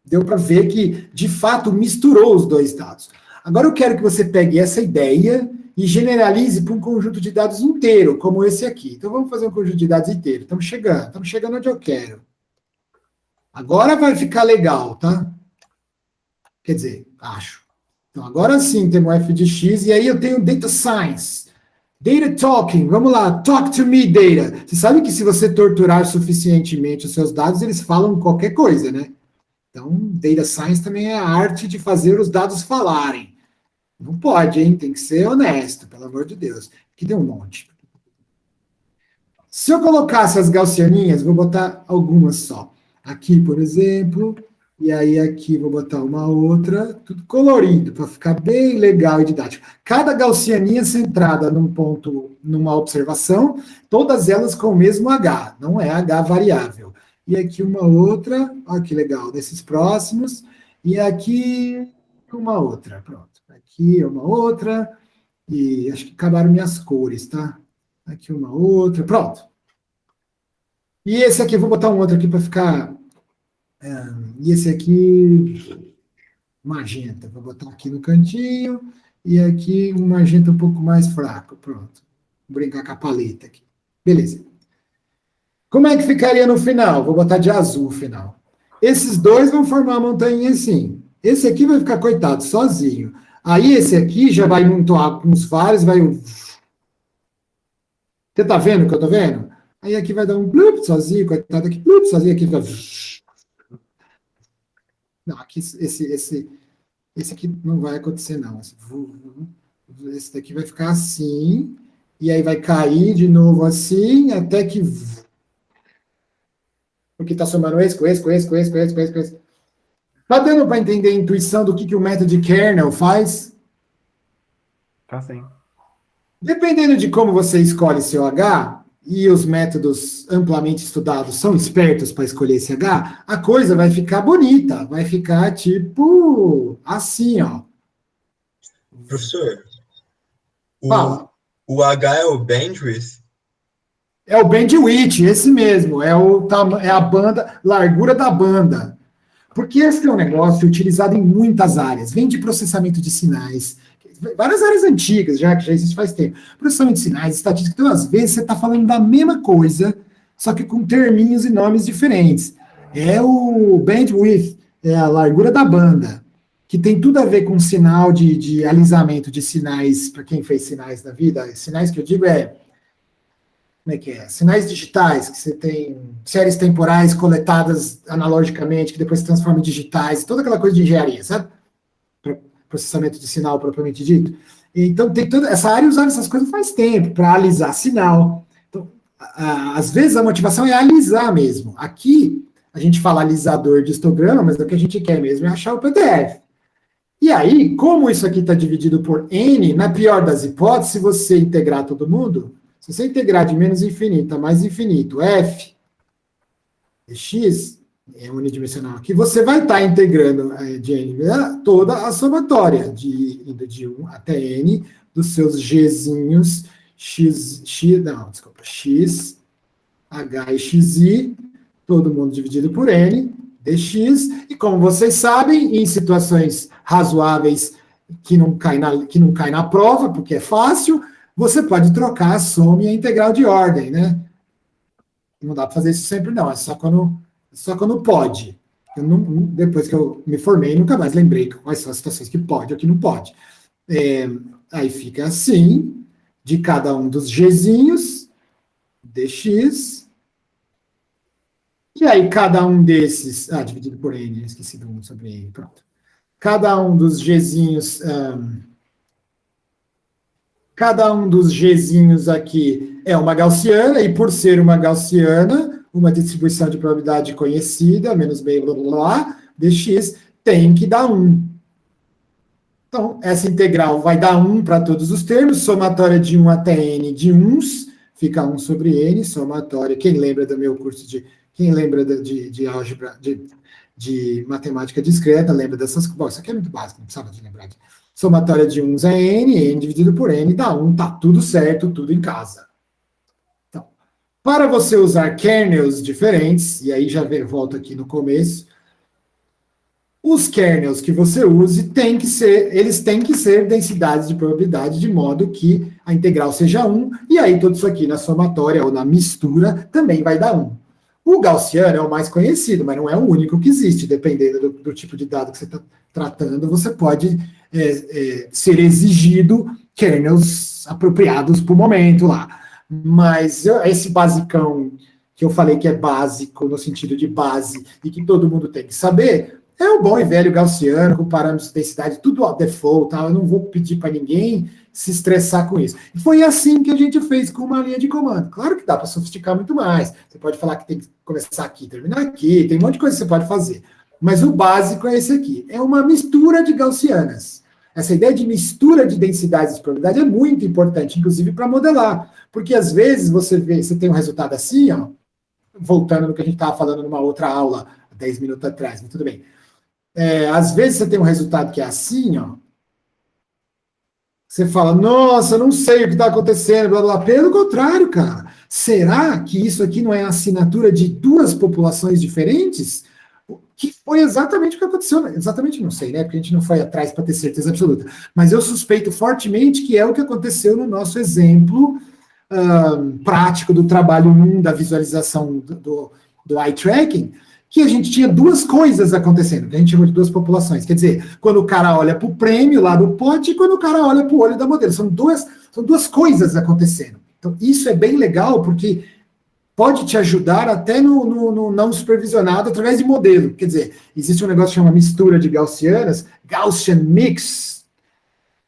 deu para ver que, de fato, misturou os dois dados. Agora eu quero que você pegue essa ideia e generalize para um conjunto de dados inteiro, como esse aqui. Então vamos fazer um conjunto de dados inteiro. Estamos chegando onde eu quero. Agora vai ficar legal, tá? Quer dizer, acho. Então agora sim temos o f de x, e aí eu tenho data science. Data talking, vamos lá, talk to me, data. Você sabe que se você torturar suficientemente os seus dados, eles falam qualquer coisa, né? Então, data science também é a arte de fazer os dados falarem. Não pode, hein? Tem que ser honesto, pelo amor de Deus. Aqui tem um monte. Se eu colocasse as gaussianinhas, vou botar algumas só. Aqui, por exemplo, e aí aqui vou botar uma outra, tudo colorido, para ficar bem legal e didático. Cada gaussianinha centrada num ponto, numa observação, todas elas com o mesmo H, não é H variável. E aqui uma outra, olha que legal, desses próximos, e aqui uma outra, pronto. Aqui uma outra, e acho que acabaram minhas cores, tá? Aqui uma outra, pronto. E esse aqui, vou botar um outro aqui para ficar. E esse aqui, magenta, vou botar aqui no cantinho, e aqui um magenta um pouco mais fraco, pronto. Vou brincar com a paleta aqui. Beleza. Como é que ficaria no final? Vou botar de azul no final. Esses dois vão formar uma montanha assim. Esse aqui vai ficar, coitado, sozinho. Aí esse aqui já vai montar com os vários, vai. Você tá vendo o que eu tô vendo? Aí aqui vai dar um blup sozinho, coitado aqui, blup sozinho, aqui vai. Não, aqui esse aqui não vai acontecer, não. Esse daqui vai ficar assim, e aí vai cair de novo assim, até que. porque está somando esse, com esse, com esse, com esse, com esse, com esse, com esse. Tá dando para entender a intuição do que o método de kernel faz? Tá sim. Dependendo de como você escolhe seu H, e os métodos amplamente estudados são espertos para escolher esse H, a coisa vai ficar bonita, vai ficar tipo assim, ó. Professor, Fala. o H é o bandwidth? É o bandwidth, esse mesmo, é a banda, largura da banda. Porque esse é um negócio utilizado em muitas áreas, vem de processamento de sinais, várias áreas antigas, que já existe faz tempo. Processamento de sinais, estatística, então às vezes você está falando da mesma coisa, só que com terminhos e nomes diferentes. É o bandwidth, é a largura da banda, que tem tudo a ver com sinal de alisamento de sinais, para quem fez sinais na vida, sinais que eu digo como é que é? Sinais digitais, que você tem séries temporais coletadas analogicamente, que depois se transformam em digitais, toda aquela coisa de engenharia, sabe? Processamento de sinal propriamente dito. Então, tem toda essa área usando essas coisas faz tempo, para alisar sinal. Então, às vezes a motivação é alisar mesmo. Aqui, a gente fala alisador de histograma, mas o que a gente quer mesmo é achar o PDF. E aí, como isso aqui está dividido por N, na pior das hipóteses, se você integrar todo mundo, se você integrar de menos infinito a mais infinito, f de x, é unidimensional aqui, você vai estar integrando de n toda a somatória, indo de 1 até n, dos seus gzinhos, x, h e xi, todo mundo dividido por n, dx, e como vocês sabem, em situações razoáveis que não cai na prova, porque é fácil, você pode trocar a soma e a integral de ordem, né? Não dá para fazer isso sempre, não. É só quando pode. Depois que eu me formei, nunca mais lembrei quais são as situações que pode ou que não pode. Aí fica assim, de cada um dos gzinhos, dx, e aí cada um desses, dividido por n, esqueci do 1 sobre n, pronto. Cada um dos gzinhos... Cada um dos gzinhos aqui é uma gaussiana, e por ser uma gaussiana, uma distribuição de probabilidade conhecida, menos b, blá, blá, blá, dx, tem que dar 1. Então, essa integral vai dar 1 para todos os termos, somatória de 1 até n de 1s, fica 1 sobre n, somatória, quem lembra do meu curso quem lembra de álgebra, de matemática discreta, lembra dessas coisas. Bom, isso aqui é muito básico, não precisava de lembrar somatória de 1 é n dividido por n dá 1, tá tudo certo, tudo em casa. Então, para você usar kernels diferentes, e aí já volto aqui no começo, os kernels que você use eles têm que ser densidades de probabilidade, de modo que a integral seja 1, e aí tudo isso aqui na somatória ou na mistura também vai dar 1. O gaussiano é o mais conhecido, mas não é o único que existe, dependendo do tipo de dado que você está tratando, você pode ser exigido kernels apropriados para o momento lá. Mas esse basicão que eu falei que é básico, no sentido de base, e que todo mundo tem que saber, é o bom e velho gaussiano, com parâmetros de densidade, tudo ao default, tá? Eu não vou pedir para ninguém se estressar com isso. E foi assim que a gente fez com uma linha de comando. Claro que dá para sofisticar muito mais. Você pode falar que tem que começar aqui, terminar aqui, tem um monte de coisa que você pode fazer. Mas o básico é esse aqui. É uma mistura de gaussianas. Essa ideia de mistura de densidades de probabilidade é muito importante, inclusive para modelar. Porque às vezes você tem um resultado assim, ó, voltando no que a gente estava falando numa outra aula, 10 minutos atrás, mas tudo bem. Às vezes você tem um resultado que é assim, ó. Você fala, nossa, não sei o que está acontecendo, blá, blá. Pelo contrário, cara. Será que isso aqui não é a assinatura de duas populações diferentes? Que foi exatamente o que aconteceu. Exatamente não sei, né? Porque a gente não foi atrás para ter certeza absoluta. Mas eu suspeito fortemente que é o que aconteceu no nosso exemplo prático do trabalho 1 da visualização do eye tracking, que a gente tinha duas coisas acontecendo, que a gente chama de duas populações. Quer dizer, quando o cara olha para o prêmio lá do pote e quando o cara olha para o olho da modelo. São duas coisas acontecendo. Então, isso é bem legal, porque pode te ajudar até no não supervisionado através de modelo. Quer dizer, existe um negócio que chama mistura de gaussianas, Gaussian Mix,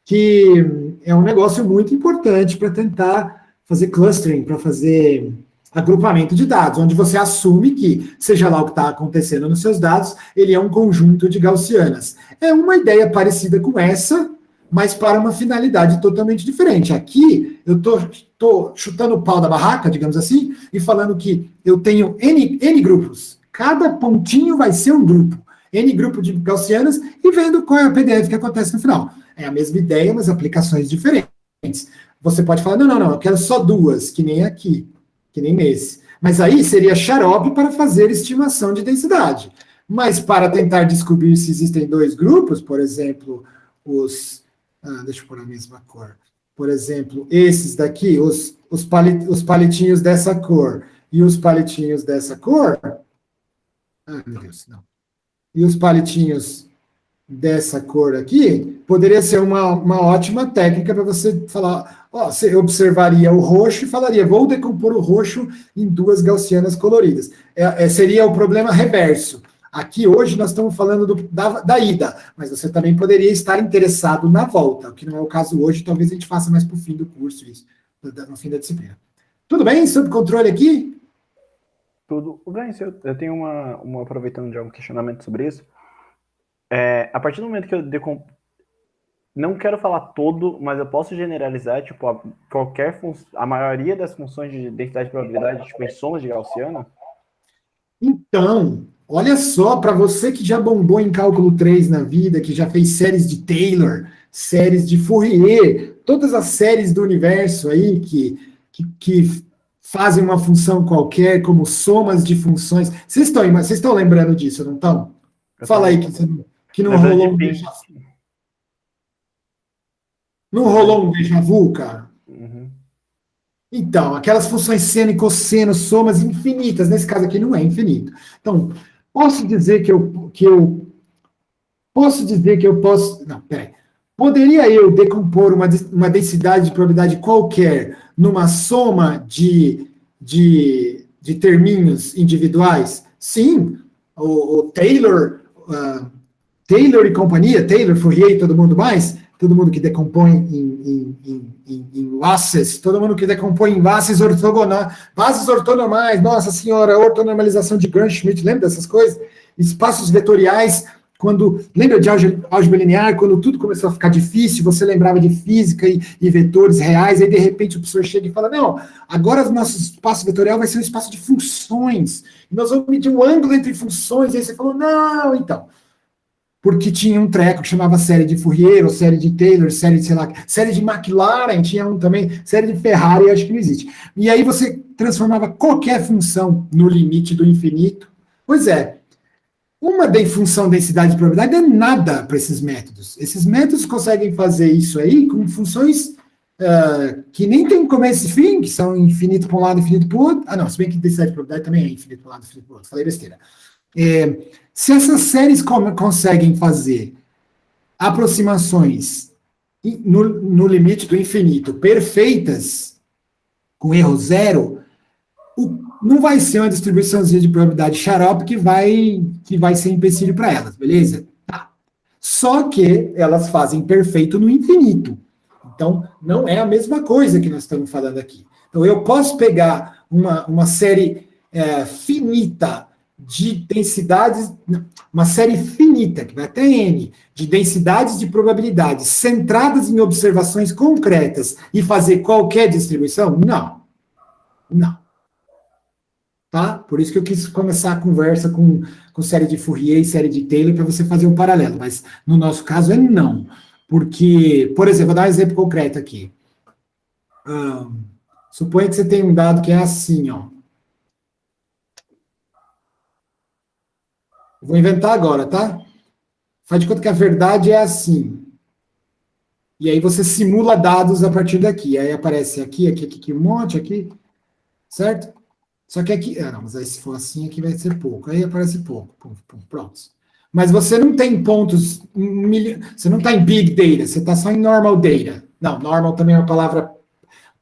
que é um negócio muito importante para tentar fazer clustering, para fazer agrupamento de dados, onde você assume que, seja lá o que está acontecendo nos seus dados, ele é um conjunto de gaussianas. É uma ideia parecida com essa, mas para uma finalidade totalmente diferente. Aqui, eu estou chutando o pau da barraca, digamos assim, e falando que eu tenho N grupos. Cada pontinho vai ser um grupo. N grupo de gaussianas e vendo qual é a PDF que acontece no final. É a mesma ideia, mas aplicações diferentes. Você pode falar, não, eu quero só duas, que nem aqui, que nem nesse. Mas aí seria xarope para fazer estimação de densidade. Mas para tentar descobrir se existem dois grupos, por exemplo, deixa eu pôr a mesma cor. Por exemplo, esses daqui, os palitinhos dessa cor e os palitinhos dessa cor. Meu Deus, não. E os palitinhos dessa cor aqui, poderia ser uma ótima técnica para você falar, você observaria o roxo e falaria, vou decompor o roxo em duas gaussianas coloridas. Seria o problema reverso. Aqui hoje nós estamos falando da ida, mas você também poderia estar interessado na volta, o que não é o caso hoje, talvez a gente faça mais para o fim do curso, isso, no fim da disciplina. Tudo bem? Sob controle aqui? Tudo. O Glenn, eu tenho aproveitando já um questionamento sobre isso. A partir do momento que eu não quero falar todo, mas eu posso generalizar, tipo, a maioria das funções de densidade e probabilidade, tipo, em somas de Gaussiana? Então, olha só, para você que já bombou em cálculo 3 na vida, que já fez séries de Taylor, séries de Fourier, todas as séries do universo aí que fazem uma função qualquer, como somas de funções. Vocês estão lembrando disso, não estão? Fala aí que não rolou um déjà vu. Não rolou um déjà vu, cara? Uhum. Então, aquelas funções seno e cosseno, somas infinitas, nesse caso aqui não é infinito. Então, posso dizer que eu posso. Não, peraí. Poderia eu decompor uma densidade de probabilidade qualquer numa soma de terminhos individuais? Sim. O Taylor e companhia, Taylor, Fourier e todo mundo mais, todo mundo que decompõe em laces, todo mundo que decompõe em bases ortonormais, nossa senhora, ortonormalização de Gram-Schmidt, lembra dessas coisas? Espaços vetoriais, lembra de álgebra linear, quando tudo começou a ficar difícil, você lembrava de física e vetores reais, aí de repente o professor chega e fala, não, agora o nosso espaço vetorial vai ser um espaço de funções, e nós vamos medir um ângulo entre funções, e aí você falou, não, então, porque tinha um treco que chamava série de Fourier, ou série de Taylor, série de McLaren, tinha um também, série de Ferrari, acho que não existe. E aí você transformava qualquer função no limite do infinito. Pois é, uma função densidade de probabilidade é nada para esses métodos. Esses métodos conseguem fazer isso aí com funções que nem tem começo e fim, que são infinito para um lado e infinito para o outro. Ah, não, se bem que densidade de probabilidade também é infinito para um lado e infinito para o outro. Falei besteira. Se essas séries conseguem fazer aproximações no limite do infinito perfeitas, com erro zero, não vai ser uma distribuiçãozinha de probabilidade xarope que vai ser empecilho para elas, beleza? Tá. Só que elas fazem perfeito no infinito. Então, não é a mesma coisa que nós estamos falando aqui. Então, eu posso pegar uma série finita de densidades, uma série finita, que vai até N, de densidades de probabilidades centradas em observações concretas e fazer qualquer distribuição? Não. Não. Tá? Por isso que eu quis começar a conversa com série de Fourier e série de Taylor, para você fazer um paralelo, mas no nosso caso é não. Porque, por exemplo, vou dar um exemplo concreto aqui. Suponha que você tem um dado que é assim, ó. Vou inventar agora, tá? Faz de conta que a verdade é assim. E aí você simula dados a partir daqui. Aí aparece aqui, um monte, aqui. Certo? Só que aqui... não, mas aí se for assim, aqui vai ser pouco. Aí aparece pouco. Pronto. Mas você não tem pontos... Você não está em Big Data, você está só em Normal Data. Não, Normal também é uma palavra...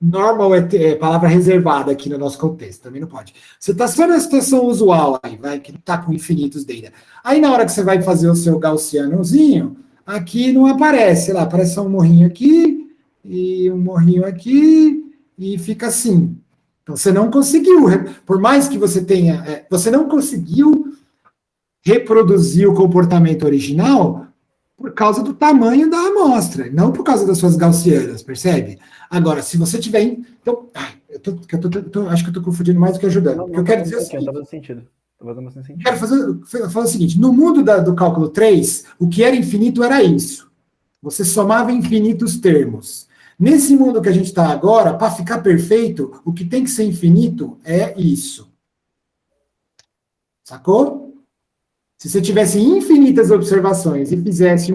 Normal é palavra reservada aqui no nosso contexto, também não pode. Você está só na situação usual aí, que não está com infinitos data. Aí na hora que você vai fazer o seu gaussianozinho, aqui não aparece, lá, aparece só um morrinho aqui, e um morrinho aqui, e fica assim. Então, você não conseguiu, por mais que você tenha, você não conseguiu reproduzir o comportamento original por causa do tamanho da amostra, não por causa das suas gaussianas, percebe? Agora, se você tiver... Então, acho que eu estou confundindo mais do que ajudando. Não, O que eu quero dizer é o tá seguinte, fazendo sentido. Tá fazendo bastante sentido. quero falar o seguinte, no mundo do cálculo 3, o que era infinito era isso. Você somava infinitos termos. Nesse mundo que a gente está agora, para ficar perfeito, o que tem que ser infinito é isso. Sacou? Se você tivesse infinitas observações e fizesse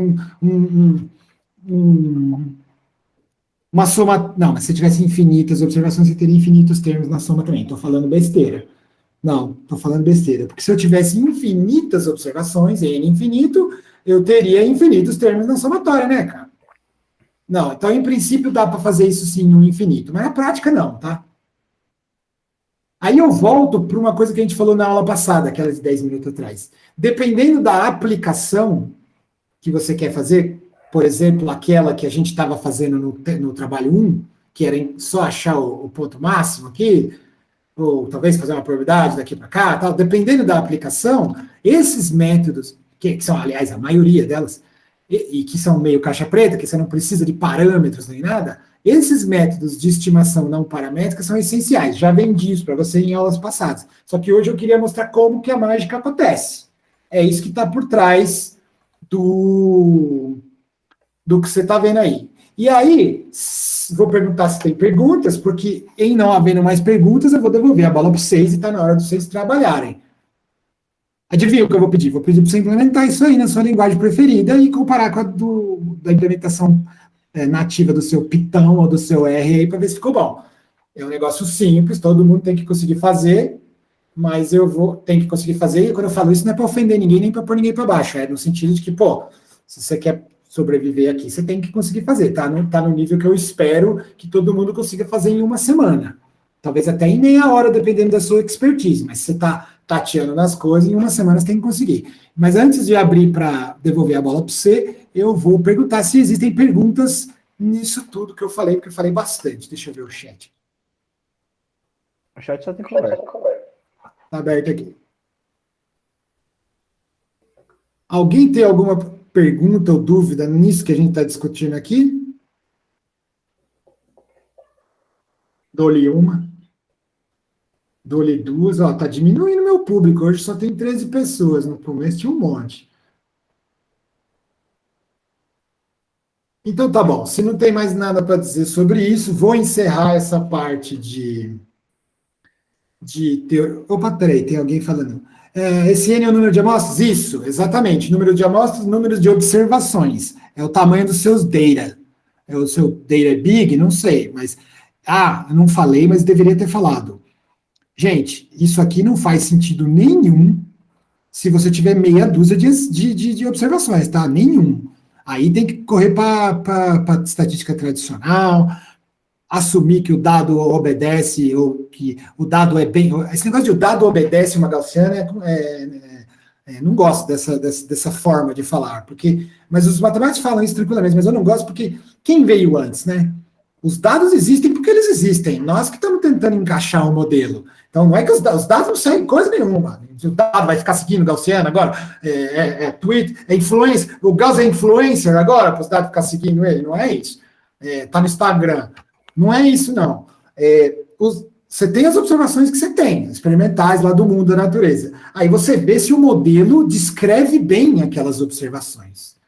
uma soma... Não, mas se tivesse infinitas observações, você teria infinitos termos na soma também. Estou falando besteira. Não, estou falando besteira. Porque se eu tivesse infinitas observações, n infinito, eu teria infinitos termos na somatória, né, cara? Não, então, em princípio, dá para fazer isso sim no infinito. Mas na prática, não, tá? Aí eu volto para uma coisa que a gente falou na aula passada, aquelas de 10 minutos atrás. Dependendo da aplicação que você quer fazer, por exemplo, aquela que a gente estava fazendo no trabalho 1, que era só achar o ponto máximo aqui, ou talvez fazer uma probabilidade daqui para cá, tal, dependendo da aplicação, esses métodos, que são, aliás, a maioria delas, e que são meio caixa preta, que você não precisa de parâmetros nem nada, esses métodos de estimação não paramétrica são essenciais. Já vendi isso para você em aulas passadas. Só que hoje eu queria mostrar como que a mágica acontece. É isso que está por trás do que você está vendo aí. E aí, vou perguntar se tem perguntas, porque em não havendo mais perguntas, eu vou devolver a bola para vocês e está na hora de vocês trabalharem. Adivinha o que eu vou pedir? Vou pedir para você implementar isso aí na sua linguagem preferida e comparar com a da implementação nativa do seu Python ou do seu R aí para ver se ficou bom. É um negócio simples, todo mundo tem que conseguir fazer, mas tenho que conseguir fazer, e quando eu falo isso não é para ofender ninguém, nem para pôr ninguém para baixo, é no sentido de que, se você quer sobreviver aqui, você tem que conseguir fazer, tá no nível que eu espero que todo mundo consiga fazer em uma semana. Talvez até em meia hora, dependendo da sua expertise, mas você está tateando nas coisas, em uma semana você tem que conseguir. Mas antes de abrir para devolver a bola para você, eu vou perguntar se existem perguntas nisso tudo que eu falei, porque eu falei bastante. Deixa eu ver o chat. O chat só tem conversa. Está aberto aqui. Alguém tem alguma pergunta ou dúvida nisso que a gente está discutindo aqui? Dou-lhe uma. Dou-lhe duas. Ó, tá diminuindo meu público. Hoje só tem 13 pessoas. No começo tinha um monte. Então tá bom. Se não tem mais nada para dizer sobre isso, vou encerrar essa parte de teoria. Opa, peraí, tem alguém falando. Esse N é o número de amostras? Isso, exatamente. Número de amostras, número de observações. É o tamanho dos seus data. É o seu data big? Não sei, mas... eu não falei, mas deveria ter falado. Gente, isso aqui não faz sentido nenhum se você tiver meia dúzia de observações, tá? Nenhum. Aí tem que correr para estatística tradicional, assumir que o dado obedece, ou que o dado é bem... Esse negócio de o dado obedece uma gaussiana, não gosto dessa forma de falar, mas os matemáticos falam isso tranquilamente, mas eu não gosto porque quem veio antes, né? Os dados existem porque eles existem, nós que estamos tentando encaixar um modelo. Então, não é que os dados não saem coisa nenhuma. O dado vai ficar seguindo o gaussiano agora, tweet, influencer, o Gauss é influencer agora, para os dados ficar seguindo ele, não é isso. Está no Instagram. Não é isso, não. Você tem as observações que você tem, experimentais lá do mundo da natureza. Aí você vê se o modelo descreve bem aquelas observações.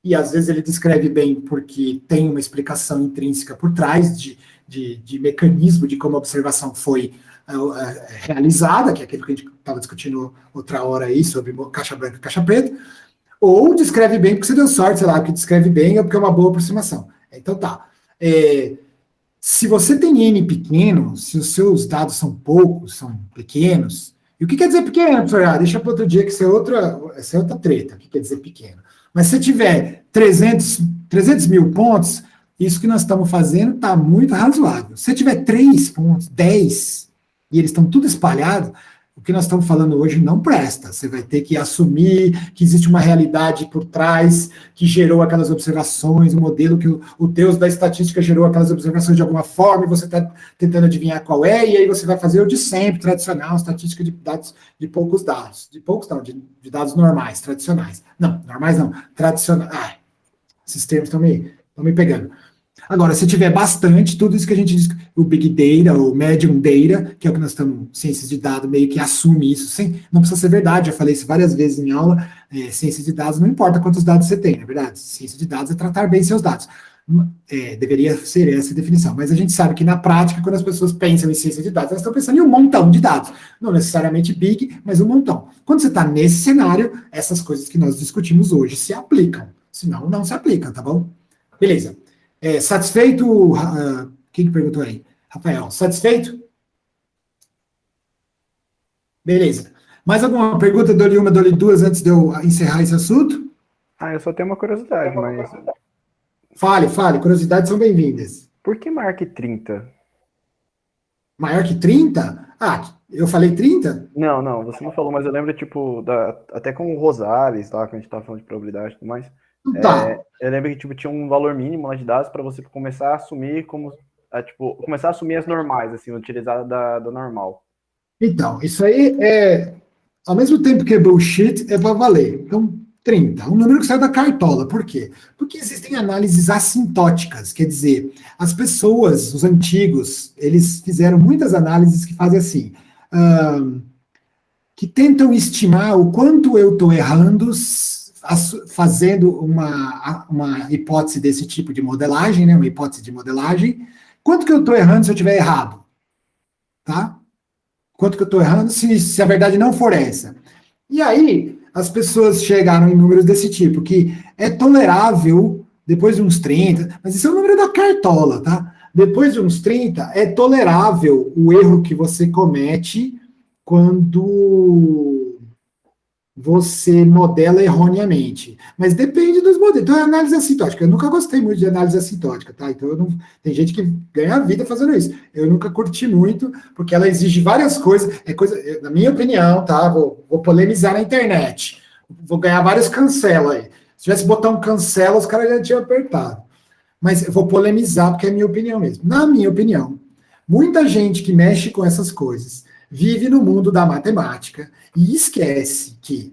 E às vezes ele descreve bem porque tem uma explicação intrínseca por trás de mecanismo de como a observação foi realizada, que é aquilo que a gente estava discutindo outra hora aí, sobre caixa branca e caixa preta, ou descreve bem porque você deu sorte, sei lá, que descreve bem é porque é uma boa aproximação. Então tá. Se você tem N pequeno, se os seus dados são poucos, são pequenos, e o que quer dizer pequeno, professor? Deixa para outro dia que isso é outra treta, o que quer dizer pequeno. Mas se tiver 300 mil pontos, isso que nós estamos fazendo está muito razoável. Se tiver 3 pontos, 10, e eles estão tudo espalhados, o que nós estamos falando hoje não presta. Você vai ter que assumir que existe uma realidade por trás que gerou aquelas observações, o modelo que o Deus da estatística gerou aquelas observações de alguma forma, e você está tentando adivinhar qual é, e aí você vai fazer o de sempre, tradicional, estatística de dados de poucos dados. De poucos não, de dados normais, tradicionais. Não, normais não, tradicionais. Esses termos estão me pegando. Agora, se tiver bastante, tudo isso que a gente diz, o Big Data, o Medium Data, que é o que nós estamos, ciências de dados, meio que assume isso, não precisa ser verdade, já falei isso várias vezes em aula, ciências de dados, não importa quantos dados você tem, na verdade, ciência de dados é tratar bem seus dados. Deveria ser essa a definição, mas a gente sabe que na prática, quando as pessoas pensam em ciência de dados, elas estão pensando em um montão de dados, não necessariamente big, mas um montão. Quando você está nesse cenário, essas coisas que nós discutimos hoje se aplicam, senão não se aplicam, tá bom? Beleza. Satisfeito? Quem que perguntou aí? Rafael, satisfeito? Beleza. Mais alguma pergunta? Dou-lhe uma, dou-lhe duas antes de eu encerrar esse assunto? Eu só tenho uma curiosidade, mas... Fale, curiosidades são bem-vindas. Por que Mark 30? Maior que 30? Eu falei 30? Não, você não falou, mas eu lembro, tipo, até com o Rosales, tá, quando a gente tava falando de probabilidade e tudo mais. Tá. Eu lembro que, tipo, tinha um valor mínimo lá de dados para você começar a assumir começar a assumir as normais, assim, utilizar do normal. Então, isso aí ao mesmo tempo que é bullshit, é para valer. Então, 30, um número que saiu da cartola. Por quê? Porque existem análises assintóticas, quer dizer, as pessoas, os antigos, eles fizeram muitas análises que fazem assim, que tentam estimar o quanto eu estou errando fazendo uma hipótese desse tipo de modelagem, né, uma hipótese de modelagem, quanto que eu estou errando se eu estiver errado? Tá? Quanto que eu estou errando se a verdade não for essa? E aí, as pessoas chegaram em números desse tipo, que é tolerável, depois de uns 30, mas isso é o número da cartola, tá? Depois de uns 30, é tolerável o erro que você comete quando você modela erroneamente. Mas depende dos modelos. Então, é análise assintótica. Eu nunca gostei muito de análise assintótica, tá? Então, tem gente que ganha a vida fazendo isso. Eu nunca curti muito, porque ela exige várias coisas. Na minha opinião, tá? Vou polemizar na internet. Vou ganhar vários cancela aí. Se tivesse botão cancela, os caras já tinham apertado. Mas eu vou polemizar, porque é minha opinião mesmo. Na minha opinião, muita gente que mexe com essas coisas vive no mundo da matemática e esquece que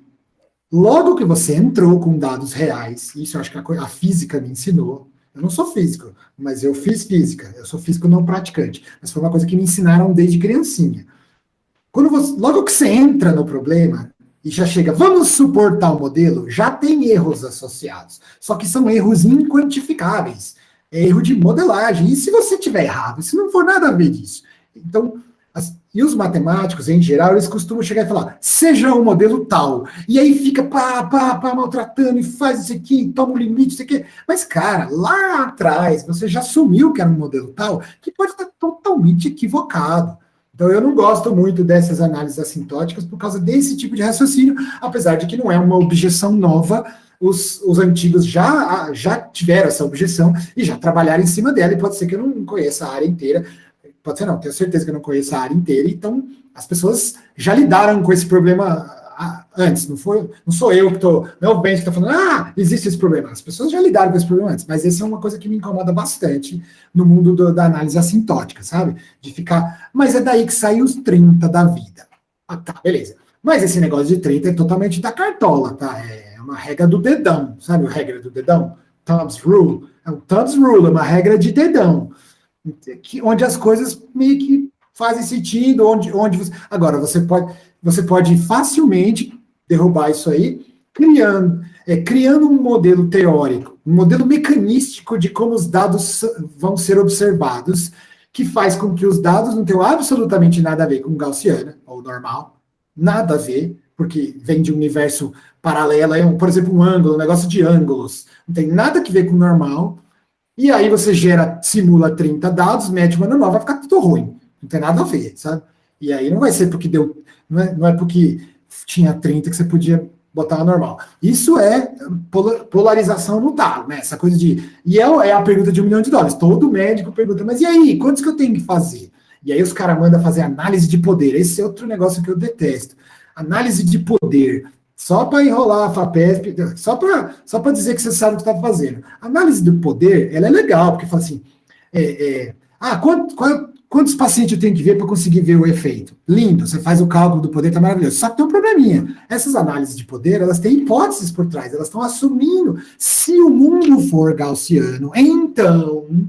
logo que você entrou com dados reais, isso eu acho que a física me ensinou, eu não sou físico, mas eu fiz física, eu sou físico não praticante, mas foi uma coisa que me ensinaram desde criancinha. Logo que você entra no problema e já chega, vamos suportar o modelo, já tem erros associados, só que são erros inquantificáveis, é erro de modelagem, e se você tiver errado, se não for nada a ver disso, então... E os matemáticos, em geral, eles costumam chegar e falar, seja um modelo tal. E aí fica maltratando e faz isso aqui, toma um limite, isso aqui. Mas, cara, lá atrás, você já assumiu que era um modelo tal, que pode estar totalmente equivocado. Então, eu não gosto muito dessas análises assintóticas por causa desse tipo de raciocínio, apesar de que não é uma objeção nova. Os antigos já tiveram essa objeção e já trabalharam em cima dela, e pode ser que eu não conheça a área inteira. Pode ser não, tenho certeza que eu não conheço a área inteira, então as pessoas já lidaram com esse problema antes, não sou eu que estou, não é o Ben que está falando, existe esse problema, as pessoas já lidaram com esse problema antes, mas essa é uma coisa que me incomoda bastante no mundo da análise assintótica, sabe? De ficar, mas é daí que saem os 30 da vida. Tá, beleza. Mas esse negócio de 30 é totalmente da cartola, tá? É uma regra do dedão, sabe a regra do dedão? Thumbs Rule. Thumbs Rule é uma regra de dedão. Onde as coisas meio que fazem sentido, agora você pode facilmente derrubar isso aí, criando um modelo teórico, um modelo mecanístico de como os dados vão ser observados, que faz com que os dados não tenham absolutamente nada a ver com gaussiana, ou normal, nada a ver, porque vem de um universo paralelo, por exemplo, um ângulo, um negócio de ângulos, não tem nada a ver com normal. E aí você simula 30 dados, mede uma normal, vai ficar tudo ruim. Não tem nada a ver, sabe? E aí não vai ser porque não é porque tinha 30 que você podia botar uma normal. Isso é polarização no talo, né? Essa coisa de... E é a pergunta de $1 milhão. Todo médico pergunta, mas e aí, quantos que eu tenho que fazer? E aí os caras mandam fazer análise de poder. Esse é outro negócio que eu detesto. Análise de poder. Só para enrolar a FAPESP, só para dizer que você sabe o que está fazendo. Análise do poder, ela é legal, porque fala assim, quantos pacientes eu tenho que ver para conseguir ver o efeito? Lindo, você faz o cálculo do poder, tá maravilhoso. Só que tem um probleminha. Essas análises de poder, elas têm hipóteses por trás, elas estão assumindo. Se o mundo for gaussiano, então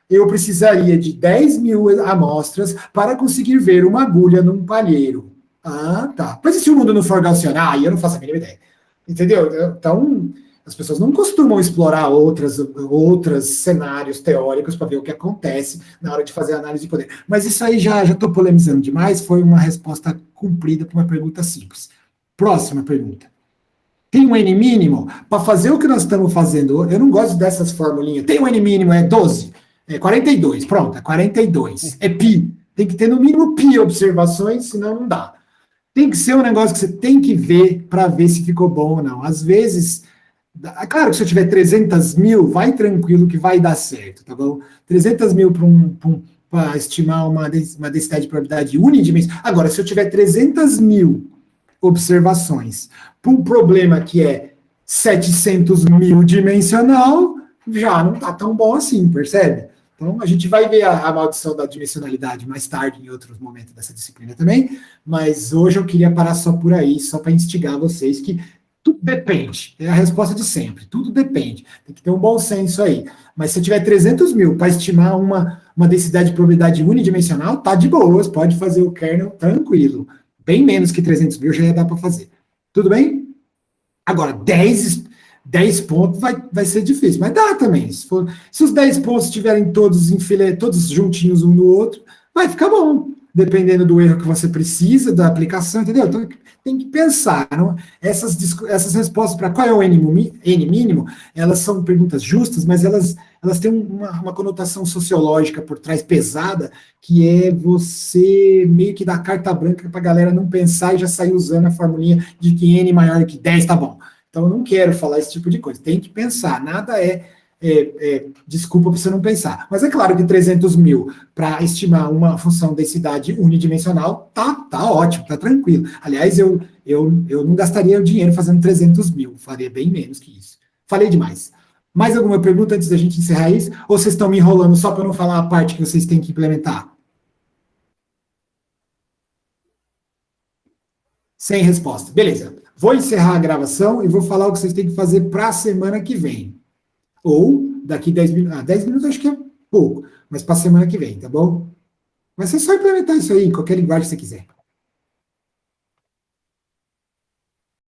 eu precisaria de 10 mil amostras para conseguir ver uma agulha num palheiro. Ah, tá. Mas e se o mundo não for gaussiano? Aí eu não faço a mínima ideia. Entendeu? Então, as pessoas não costumam explorar outros cenários teóricos para ver o que acontece na hora de fazer a análise de poder. Mas isso aí já estou polemizando demais, foi uma resposta cumprida para uma pergunta simples. Próxima pergunta. Tem um N mínimo? Para fazer o que nós estamos fazendo, eu não gosto dessas formulinhas. Tem um N mínimo, é 12, é 42, pronto, é 42, é pi. Tem que ter no mínimo pi observações, senão não dá. Tem que ser um negócio que você tem que ver para ver se ficou bom ou não. Às vezes, claro que se eu tiver 300 mil, vai tranquilo que vai dar certo, tá bom? 300 mil para estimar uma densidade de probabilidade unidimensional. Agora, se eu tiver 300 mil observações para um problema que é 700 mil dimensional, já não está tão bom assim, percebe? Então, a gente vai ver a maldição da dimensionalidade mais tarde, em outros momentos dessa disciplina também, mas hoje eu queria parar só por aí, só para instigar vocês que tudo depende, é a resposta de sempre, tudo depende, tem que ter um bom senso aí. Mas se eu tiver 300 mil para estimar uma densidade de probabilidade unidimensional, tá de boas, pode fazer o kernel tranquilo, bem menos que 300 mil já ia dar para fazer. Tudo bem? Agora, 10 pontos vai ser difícil, mas dá também. Se os 10 pontos estiverem todos todos juntinhos um no outro, vai ficar bom, dependendo do erro que você precisa, da aplicação, entendeu? Então, tem que pensar. Não? Essas respostas para qual é o N mínimo, elas são perguntas justas, mas elas têm uma conotação sociológica por trás pesada, que é você meio que dar carta branca para a galera não pensar e já sair usando a formulinha de que N maior que 10 tá bom. Então, eu não quero falar esse tipo de coisa. Tem que pensar. Nada é desculpa para você não pensar. Mas é claro que 300 mil para estimar uma função densidade unidimensional tá ótimo, tá tranquilo. Aliás, eu não gastaria o dinheiro fazendo 300 mil. Faria bem menos que isso. Falei demais. Mais alguma pergunta antes da gente encerrar isso? Ou vocês estão me enrolando só para não falar a parte que vocês têm que implementar? Sem resposta. Beleza. Vou encerrar a gravação e vou falar o que vocês têm que fazer para a semana que vem. Ou daqui 10 minutos. 10 minutos acho que é pouco, mas para a semana que vem, tá bom? Mas é só implementar isso aí, em qualquer linguagem que você quiser.